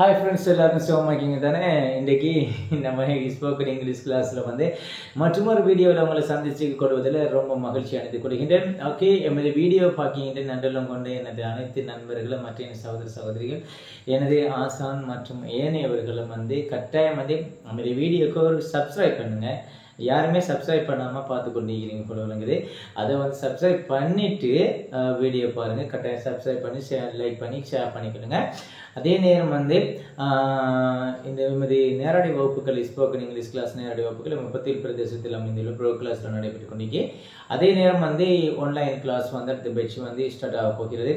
Hi friends, எல்லாரும் சுகமா இருக்கீங்க தானே? இன்னைக்கு நம்ம ஸ்போக்கன் இங்கிலீஷ் கிளாஸ்ல மற்றொரு வீடியோவில் உங்களை சந்திச்சு கொள்வதில் ரொம்ப மகிழ்ச்சி அடைந்து கொள்கின்றேன். ஓகே, எமது வீடியோ பார்க்கின்ற நன்றலம் கொண்ட எனது அனைத்து நண்பர்களும் மற்ற என் சகோதர சகோதரிகள், எனது ஆசான் மற்றும் ஏனையவர்களும் கட்டாயம் நம்முடைய வீடியோக்கு ஒரு சப்ஸ்கிரைப் பண்ணுங்க. யாருமே சப்ஸ்கிரைப் பண்ணாமல் பார்த்து கொண்டிருக்கிறீங்க போல விளங்குது. அதை சப்ஸ்கிரைப் பண்ணிவிட்டு வீடியோ பாருங்கள். கட்டாயம் சப்ஸ்கிரைப் பண்ணி லைக் பண்ணி ஷேர் பண்ணிக்கணுங்க. அதே நேரம் இந்த நேரடி வகுப்புகள் ஸ்போக்கன் இங்கிலீஷ் கிளாஸ் நேரடி வகுப்புகள் முப்பத்தில் பிரதேசத்தில் அமைந்துள்ள ப்ரோ கிளாஸில் நடைபெற்று கொண்டிருக்கே. அதே நேரம் ஆன்லைன் கிளாஸ் அடுத்த பேட்ச் ஸ்டார்ட் ஆக போகிறது.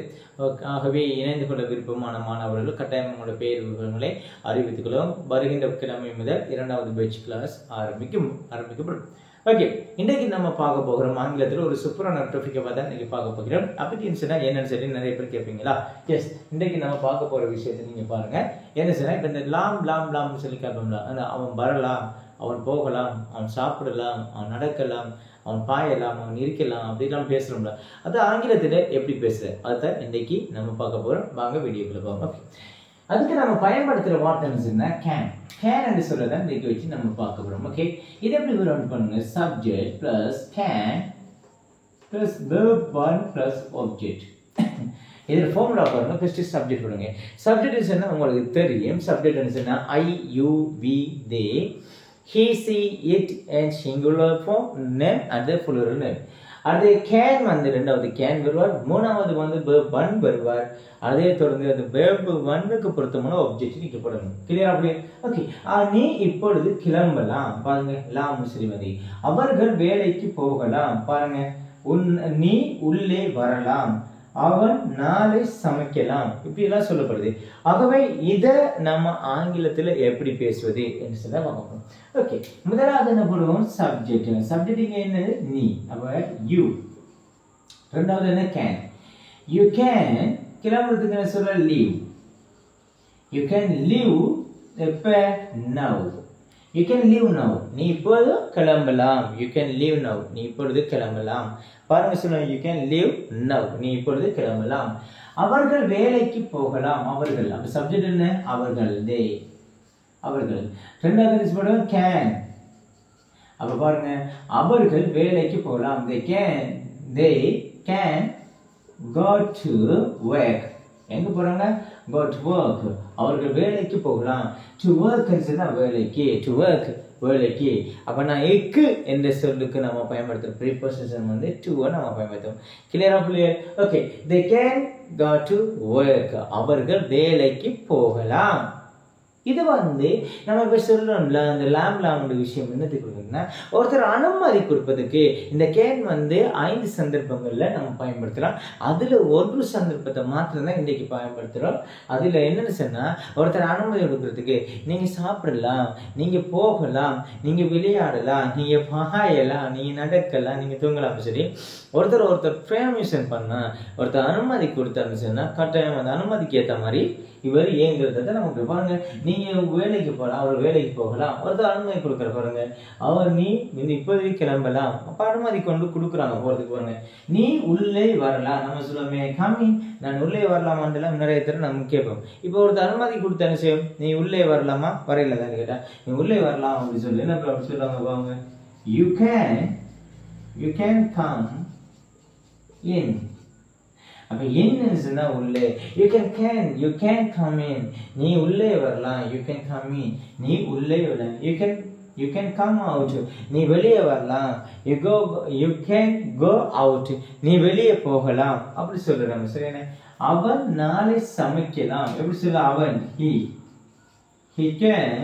ஆகவே இணைந்து கொள்ள விருப்பமான மாணவர்கள் கட்டாயம் உங்களோட பெயர் விவரங்களை அறிவித்துக் கொள்ளும். வருகின்ற கிழமை முதல் 2வது பேட்ச் கிளாஸ் ஆரம்பிக்கப்படும். ஓகே, இன்றைக்கு நம்ம பார்க்க போகிறோம் ஆங்கிலத்தில் ஒரு சூப்பரான டாபிக்கை தான் இன்னைக்கு பார்க்க போகிறோம். அப்படின்னு சொன்னால் என்னன்னு சொல்லி நிறைய பேர் கேட்பீங்களா? எஸ், இன்றைக்கு நம்ம பார்க்க போகிற விஷயத்தை நீங்கள் பாருங்கள். என்ன சொன்னால் இப்போ இந்த லாம் சொல்லி கேட்போம்ல, அவன் வரலாம், அவன் போகலாம், அவன் சாப்பிடலாம், அவன் நடக்கலாம், அவன் பாயலாம், அவன் இருக்கலாம், அப்படிலாம் பேசுகிறோம்ல, அது ஆங்கிலத்தில் எப்படி பேசுகிற அதுதான் இன்றைக்கி நம்ம பார்க்க போகிறோம். வாங்க வீடியோக்குள்ள போவோம். ஓகே, அதுக்கு நம்ம பயன்படுத்துகிற வார்த்தை என்ன? கேன் என்று சொல்றதை இன்றைக்கு வச்சு நம்ம பார்க்க போகிறோம். ஓகே, இதை எப்படி ரவுண்ட் பண்ணுங்க? Subject plus can plus verb 1 plus object. இதில் ஃபார்முலா பாருங்க. ஃபர்ஸ்ட் சப்ஜெக்ட் போடுங்க. சப்ஜெக்ட் சொன்னா உங்களுக்கு தெரியும். சப்ஜெக்ட் சொன்னா I you we they, he she it and singular form name and the plural name. அது கேன் ரெண்டாவது கேன் வருவார். மூணாவது verb 1 வருவார். அதே தொடர்ந்து அது verb 1க்கு பொருத்தமான ஆப்ஜெக்ட் நீங்க போடணும். கிளியரா? அப்படியே ஓகே. நீ இப்பொழுது கிளம்பலாம், பாருங்க லாம் ஸ்ரீமதி. அவர்கள் வேலைக்கு போகலாம், பாருங்க நீ உள்ளே வரலாம், அவன் நாளை சமைக்கலாம், இப்படி எல்லாம் சொல்லப்படுது. ஆகவே இதை நம்ம ஆங்கிலத்தில் எப்படி பேசுவது என்று சொல்ல பார்க்கணும். ஓகே, முதலாவது என்ன போடுவோம்? சப்ஜெக்ட். சப்ஜெக்ட் என்னது? நீ. அப்ப யூ. ரெண்டாவது என்ன? கேன். யூ கேன் கிளம்புறதுக்கு என்ன சொல்ல? லீவ். யூ கேன் லீவ் எப்ப? Now. You can leave now, நீ இப்போது கிளம்பலாம். யூ கேன் லீவ் நவ், நீ இப்பொழுது கிளம்பலாம். பாருங்க சொல்லுங்க, யூ கேன் லீவ் நவ், நீ இப்பொழுது கிளம்பலாம். அவர்கள் வேலைக்கு போகலாம். அவர்கள், அப்ப சப்ஜெக்ட் என்ன? அவர்கள், தே. அவர்கள். ரெண்டாவது கேன். அப்ப பாருங்க, அவர்கள் வேலைக்கு போகலாம். they can go to work. எங்க போறாங்க? go to work. அவர்கள் வேலைக்கு போகலாம். to work என்றா வேலைக்கு, to work வேலைக்கு. அப்ப நான் எக்கு என்ற சொல்லுக்கு நம்ம பயன்படுத்துற ப்ரீபோசிஷன் to நம்ம பயன்படுத்துவோம். கிளியரா பிள்ளைகள்? Okay, they can go to work. அவர்கள் வேலைக்கு போகலாம். இது நம்ம இப்ப சொல்றோம்ல, இந்த லாம் விஷயம் என்னது கொடுக்குதுன்னா, ஒருத்தர் அனுமதி கொடுப்பதுக்கு இந்த கேன் 5 சந்தர்ப்பங்கள்ல நம்ம பயன்படுத்தலாம். அதுல ஒரு சந்தர்ப்பத்தை மாத்திரம் தான் இன்றைக்கு பயன்படுத்துறோம். அதுல என்னன்னு சொன்னா, ஒருத்தர் அனுமதி கொடுக்கறதுக்கு நீங்க சாப்பிடலாம், நீங்க போகலாம், நீங்க விளையாடலாம், நீங்க பாயலாம், நீங்க நடக்கலாம், நீங்க தூங்கலாம். சரி, ஒருத்தர் பெர்மிஷன் பண்ணா, ஒருத்தர் அனுமதி கொடுத்தாருன்னு சொன்னா கட்டாயம் அந்த அனுமதிக்கு ஏற்ற மாதிரி இவர் ஏங்கிறத நமக்கு பாருங்க. நீங்க வேலைக்கு போகலாம், அவர் வேலைக்கு போகலாம். ஒருத்தர் அனுமதி கொடுக்குற பாருங்க, அவர் நீ இப்போதே கிளம்பலாம், அப்ப அனுமதி கொண்டு கொடுக்குறாங்க போறதுக்கு. பாருங்க, நீ உள்ளே வரலாம், நம்ம சொல்லுவோமே கம்மிங், நான் உள்ளே வரலாமான்லாம் நிறைய தடவை நம்ம கேட்போம். இப்போ ஒருத்தர் அனுமதி கொடுத்த விஷயம், நீ உள்ளே வரலாமா? வரையில தான் கேட்டா நீ உள்ளே வரலாம் அப்படின்னு சொல்லி என்ன அப்படி சொல்லுவாங்க பாருங்க, யூ கேன் கம் இன். அப்ப என்னன்னு சொன்னா உள்ளே. யூ கேன் கம் இன், நீ உள்ளே வரலாம். யூ கேன் கம் இன், நீ உள்ளே வரலாம். யூ கேன் கம் அவுட், நீ வெளியே வரலாம். யூ கேன் கோ அவுட், நீ வெளியே போகலாம். அப்படி சொல்றோம். சரியான? அவன் நாளை சமைக்கலாம். எப்படி சொல்ல? அவன் he can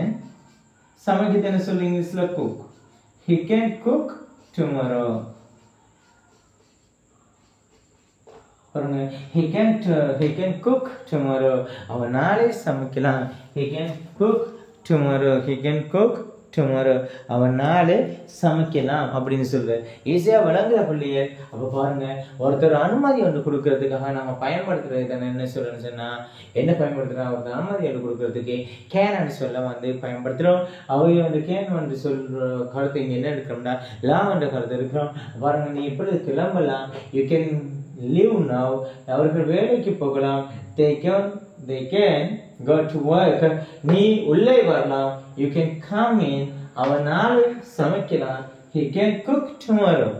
சமைக்கிறது என்ன சொல்ல இங்கிலீஷ்ல? cook. he can cook tomorrow. பாருங்க, he can cook tomorrow. அவன் நாளை சமைக்கலாம். he can cook tomorrow. அவன் நாளை சமைக்கலாம் அப்படின்னு சொல்ற. ஈஸியா விளங்குற பிள்ளையே. அப்ப பாருங்க, ஒருத்தர் அனுமதி ஒன்று கொடுக்கறதுக்காக நம்ம பயன்படுத்துறது என்ன சொல்றேன்னு சொன்னா, என்ன பயன்படுத்துறோம்? ஒருத்தர் அனுமதி ஒன்று கொடுக்கறதுக்கு கேன் சொல்ல பயன்படுத்துறோம். அவங்க கேன் சொல்ற கருத்து இங்க என்ன எடுக்கிறோம்னா, லாம் என்ற கருத்து இருக்கிறோம். பாருங்க, நீ இப்படி கிளம்பலாம். You can live now. அவர்கள் வேலைக்கு போகலாம். they can go to work. நீ உள்ளே வரலாம், you can come in. அவன் நாளை சமைக்கலாம், he can cook tomorrow.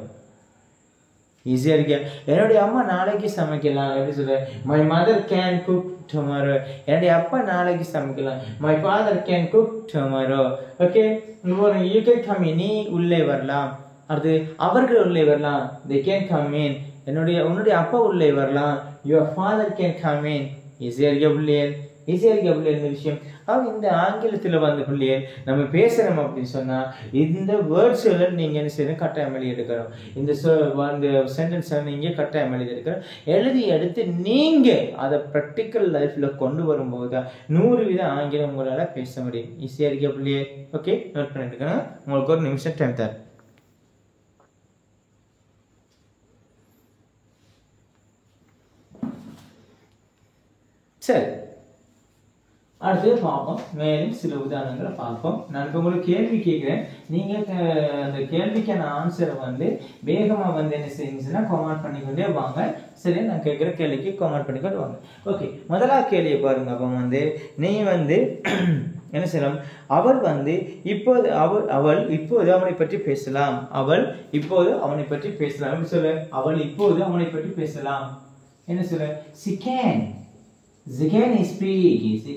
ஈஸியா இருக்கு. என்னுடைய அம்மா நாளைக்கு சமைக்கலாம். எப்படி சொல்ற? My mother can cook tomorrow. என்னுடைய அப்பா நாளைக்கு சமைக்கலாம். My father can cook tomorrow. Okay, you can come in. நீ உள்ளே வரலாம். அடுத்து அவர்கள் உள்ளே வரலாம், they can come in. உன்னுடைய அப்பா உள்ளே வரலாம், your father can come in. ஈஸியா இருக்க பிள்ளைகள், ஈஸியா இருக்க பிள்ளைகள் இந்த விஷயம். இந்த ஆங்கிலத்தில் வந்து பிள்ளைகள் நம்ம பேசுறோம் அப்படின்னு சொன்னா இந்த வேர்ட்ஸ்களை நீங்க என்ன செய்யணும், கட்டாயம் எழுதி எடுக்கணும். இந்த சென்டென்ஸ் நீங்க கட்டாயம் எழுதி எடுக்கணும். எழுதி எடுத்து நீங்க அதை ப்ராக்டிக்கல் லைஃப்ல கொண்டு வரும்போது தான் 100% ஆங்கிலம் உங்களால பேச முடியும். ஈஸியா இருக்க பிள்ளைகள். ஓகே, நோட் பண்ணிட்டுக்கணும். உங்களுக்கு ஒரு நிமிஷம் டைம் தர. சரி, அடுத்து பார்ப்போம். மேலும் சில உதாரணங்களை பார்ப்போம். நான் இப்போ உங்களுக்கு கேள்வி கேட்குறேன், நீங்கள் அந்த கேள்விக்கான ஆன்சரை வந்து வேகமாக வந்து என்ன செய்யுங்கன்னா கமெண்ட் பண்ணிக்கொண்டே வாங்க. சரி, நான் கேட்குற கேள்விக்கு கமெண்ட் பண்ணிக்கொண்டு வாங்க. ஓகே, முதலாவது கேள்வியை பாருங்க. அப்போ வந்து நீ வந்து என்ன செய்யலாம், அவள் வந்து இப்போது அவள் இப்போது அவனை பற்றி பேசலாம். அவள் இப்போது அவனை பற்றி பேசலாம். எப்படி சொல்ல? அவள் இப்போது அவனை பற்றி பேசலாம். என்ன சொல்ல? she can speak. She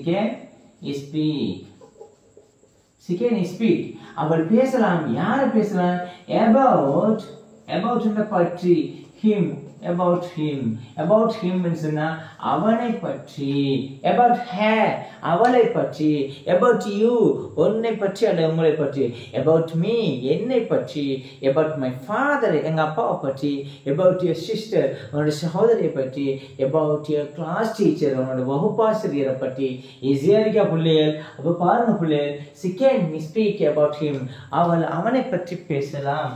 can speak. அவள் பேசலாம். யாரை பேசலாம்? about பற்றி, about him சொன்னா அவனை பற்றி, about her அவளை பற்றி, about you உன்னை பற்றி அல்ல உங்களை பற்றி, about me என்னை பற்றி, about my father எங்க அப்பாவை பற்றி, about your sister உன்னோட சகோதரியை பற்றி, about your class teacher உன்னோட வகுப்பாசிரியரை பற்றி. ஈஸியா இருக்கா பிள்ளைகள்? அப்ப பாருங்க பிள்ளைகள், she can speak about him. அவள் அவனை பற்றி பேசலாம்,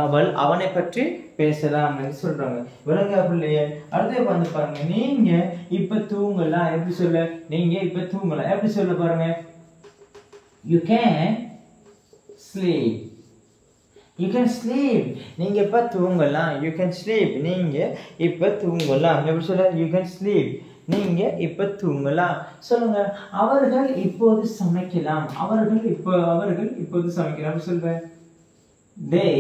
அவள் அவனை பற்றி பேசலாம் என்று சொல்றாங்க. விளங்க பிள்ளைகள்? அடுத்து வந்து பாருங்க, நீங்க இப்ப தூங்கலாம். எப்படி சொல்ல? நீங்க இப்ப தூங்கலாம். எப்படி சொல்ல பாருங்க? you can sleep. நீங்க இப்ப தூங்கலாம். you can sleep. நீங்க இப்ப தூங்கலாம். எப்படி சொல்ல? you can sleep. நீங்க இப்ப தூங்கலாம். சொல்லுங்க. அவர்கள் இப்போது சமைக்கலாம். அவர்கள் இப்போது சமைக்கலாம். சொல்றேன். they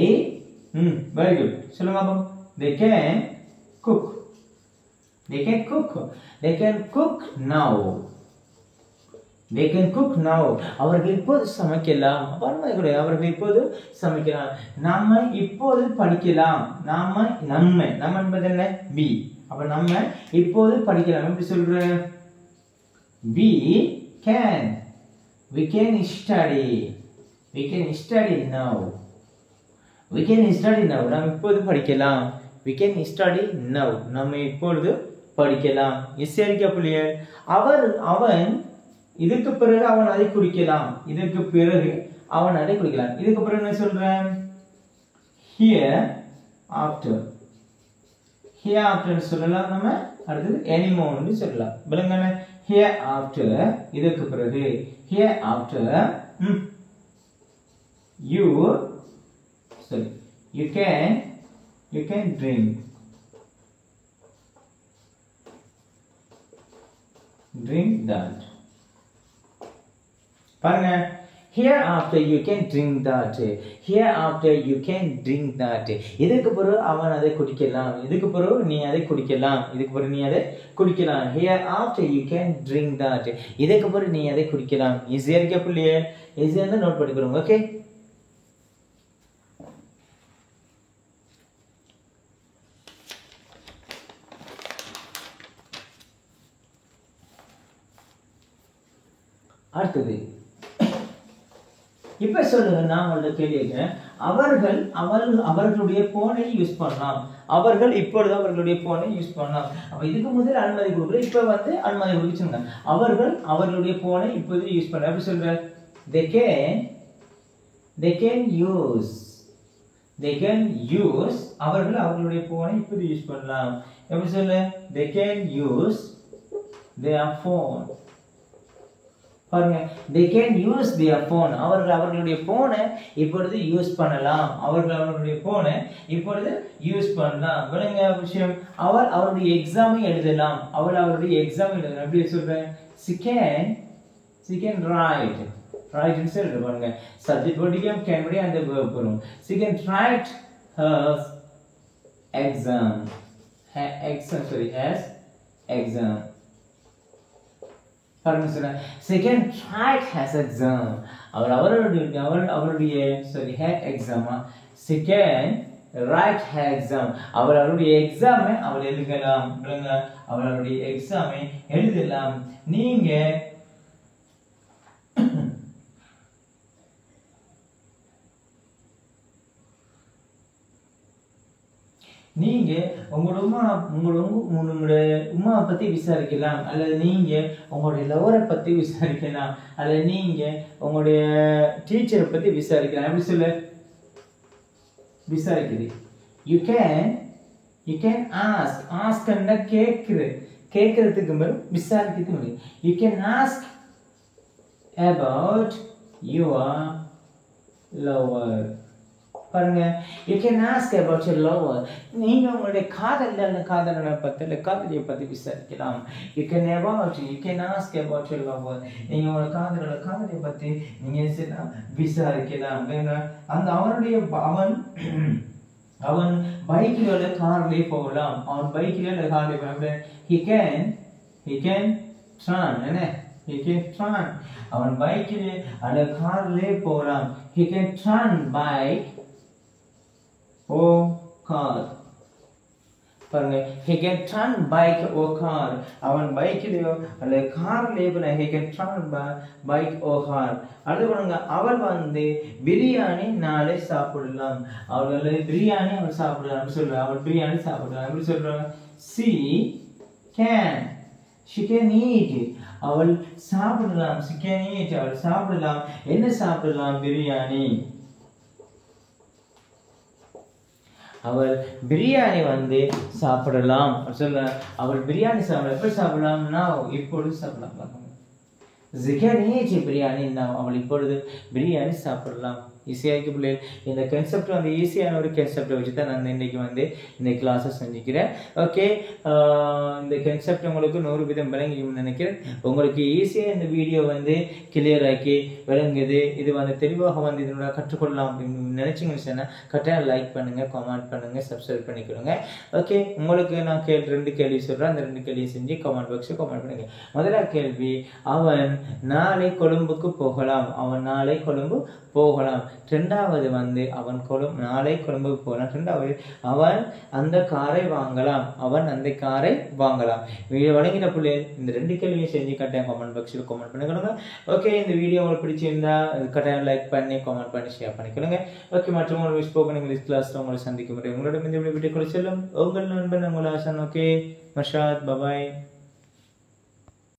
very good. சொல்லுங்க அப்போ. they can cook. They can cook now. அவர்கள் இப்போது சமைக்கலாம். அவர்கள் இப்போது சமைக்கலாம். நாம இப்போது படிக்கலாம். நம்ம என்பது என்ன? we. அப்ப நம்ம இப்போது படிக்கலாம். எப்படி சொல்றேன்? we can study. now. நாம் இப்போது படிக்கலாம். we can study now. நம்ம இப்பொழுது படிக்கலாம். ஈஸியா புள்ளிய. அவன் இதுக்கு பிறகு அவன் அதை குடிக்கலாம். இதுக்கு பிறகு அவன் அதை குடிக்கலாம். இதுக்கு பிறகு என்ன சொல்றேன்? here after சொல்லலாம். நம்ம அடுத்து anymore சொல்லலாம். விளங்கன? here after இதுக்கு பிறகு here after you can drink that. பாருங்க. hereafter you can drink that. இதுக்கு பிறகு அவன் அதை குடிக்கலாம். இதுக்கு பிறகு நீ அதை குடிக்கலாம். hereafter you can drink that. இதுக்கு பிறகு நீ அதை குடிக்கலாம். ஈஸியா இருக்கா புள்ளியே? ஈஸியா இருந்தா நோட் பண்ணிக்கிறோம். ஓகே, அடுத்தது இப்ப சொல்லுங்க. நான் உங்களோட கேள்வி கேட்கிறேன். அவர்களுடைய போனை யூஸ் பண்ணலாம். அவர்கள் இப்பொழுது அவர்களுடைய போனை யூஸ் பண்ணலாம். அப்ப இதுக்கு முதல் அனுமதி கொடுக்கல, இப்ப வந்து அனுமதி கொடுத்துருங்க. அவர்களுடைய போனை இப்போது யூஸ் பண்ணலாம். எப்படி சொல்ற? they can use அவர்களுடைய போனை இப்போது யூஸ் பண்ணலாம். எப்படி சொல்ல? they can use their phone. பாருங்க. they can use their phone. அவர்களுடைய போனை இப்பொழுது யூஸ் பண்ணலாம். அவர்களுடைய போனை இப்பொழுது யூஸ் பண்ணலாம். விளங்க விஷயம்? அவருடைய எக்ஸாமை எழுதலாம். அவருடைய எக்ஸாம் எழுதலாம். எப்படி சொல்றேன்? she can write ன்னு சொல்லிட்டு பாருங்க subject படிக்கும் can படி அந்த verb வரும் she can write her exam has exam பாருங்க sir she can write has exam அவருடைய her exam she can write her exam அவருடைய எக்ஸாமை அவள் எழுதலாம் அவளுடைய எக்ஸாமை எழுதலாம் நீங்க உங்களுடைய உமா பத்தி விசாரிக்கலாம் அல்லது நீங்க உங்களுடைய லவரை பத்தி விசாரிக்கலாம் அல்லது நீங்க உங்களுடைய டீச்சரை பத்தி விசாரிக்கலாம் எப்படி சொல்ல விசாரிக்குது you can ask ன்னா கேக்குறதுக்கு மேல விசாரிக்கிறதுக்கு முடியும் you can ask about your lover பாருங்க you can ask about your lover நீங்க உங்களுடைய காதலனை பத்தி பத்தி விசாரிக்கலாம் you can ask about your lover நீங்க உங்க காதலியை பத்தி நீங்க விசாரிக்கலாம் அந்த அவன் பைக்ல கார்லயே போகலாம் அவன் பைக்ல கார்லயே போகலாம் he can turn அவன் பைக்ல அல்ல கார்லயே போகலாம் he can turn bike or car பாருங்க he can turn bike or car அவன் பைக்லயோ அல்ல கார்லயோ போனா he can turn bike or car அடுத்து பாருங்க அவள் பிரியாணி நாளை சாப்பிடலாம் அவள் பிரியாணி அவள் சாப்பிடலாம் சொல்றா அவள் பிரியாணி சாப்பிடலாம் எப்படி சொல்றாங்க she can eat அவள் சாப்பிடலாம் she can eat அவள் சாப்பிடலாம் என்ன சாப்பிடலாம் பிரியாணி அவள் பிரியாணி சாப்பிடலாம் சொல்ல அவள் பிரியாணி எப்படி சாப்பிடலாம் இப்பொழுது சாப்பிடலாம் she can eat பிரியாணி அவள் இப்பொழுது பிரியாணி சாப்பிடலாம் ஈஸியாக பிள்ளைகள் இந்த கான்செப்ட் ஈஸியான ஒரு கான்செப்டை வச்சு தான் நான் இன்னைக்கு இந்த கிளாஸை செஞ்சுக்கிறேன் ஓகே இந்த கான்செப்ட் உங்களுக்கு 100% விளங்கிக்கும்னு நினைக்கிறேன் உங்களுக்கு ஈஸியாக இந்த வீடியோ கிளியர் ஆக்கி விளங்குது இது தெளிவாக இதனோட கற்றுக்கொள்ளலாம் அப்படின்னு நினைச்சிங்கன்னு சொன்னால் கட்டாயம் லைக் பண்ணுங்க கமெண்ட் பண்ணுங்க சப்ஸ்கிரைப் பண்ணிக்கொடுங்க ஓகே உங்களுக்கு நான் 2 கேள்வி சொல்கிறேன் அந்த 2 கேள்வியை செஞ்சு கமெண்ட் பாக்ஸில் கமெண்ட் பண்ணுங்க முதலாவது கேள்வி அவன் நாளை கொழும்புக்கு போகலாம் போகலாம் இரண்டாவது அவன் நாளை கொழும்புக்கு போகலாம் இரண்டாவது அவன் அந்த காரை வாங்கலாம் வீடியோ வழங்கின பிள்ளைகள் இந்த 2 கேள்வியும் செஞ்சு கட்டாயம் கமெண்ட் பாக்ஸில் கமெண்ட் பண்ணிக்கொடுங்க ஓகே இந்த வீடியோ உங்களுக்கு பிடிச்சிருந்தா கட்டாயம் லைக் பண்ணி கமெண்ட் பண்ணி ஷேர் பண்ணிக்கொடுங்க ஓகே மற்றும் ஒரு ஸ்போக்கன் இங்கிலீஷ் கிளாஸ்ல உங்களை சந்திக்கும் முறை உங்களோட விட்டுக்கொள்ள செல்லும் உங்கள் நண்பன் உங்கள் ஆசான் ஓகே மஷாத் பபாய்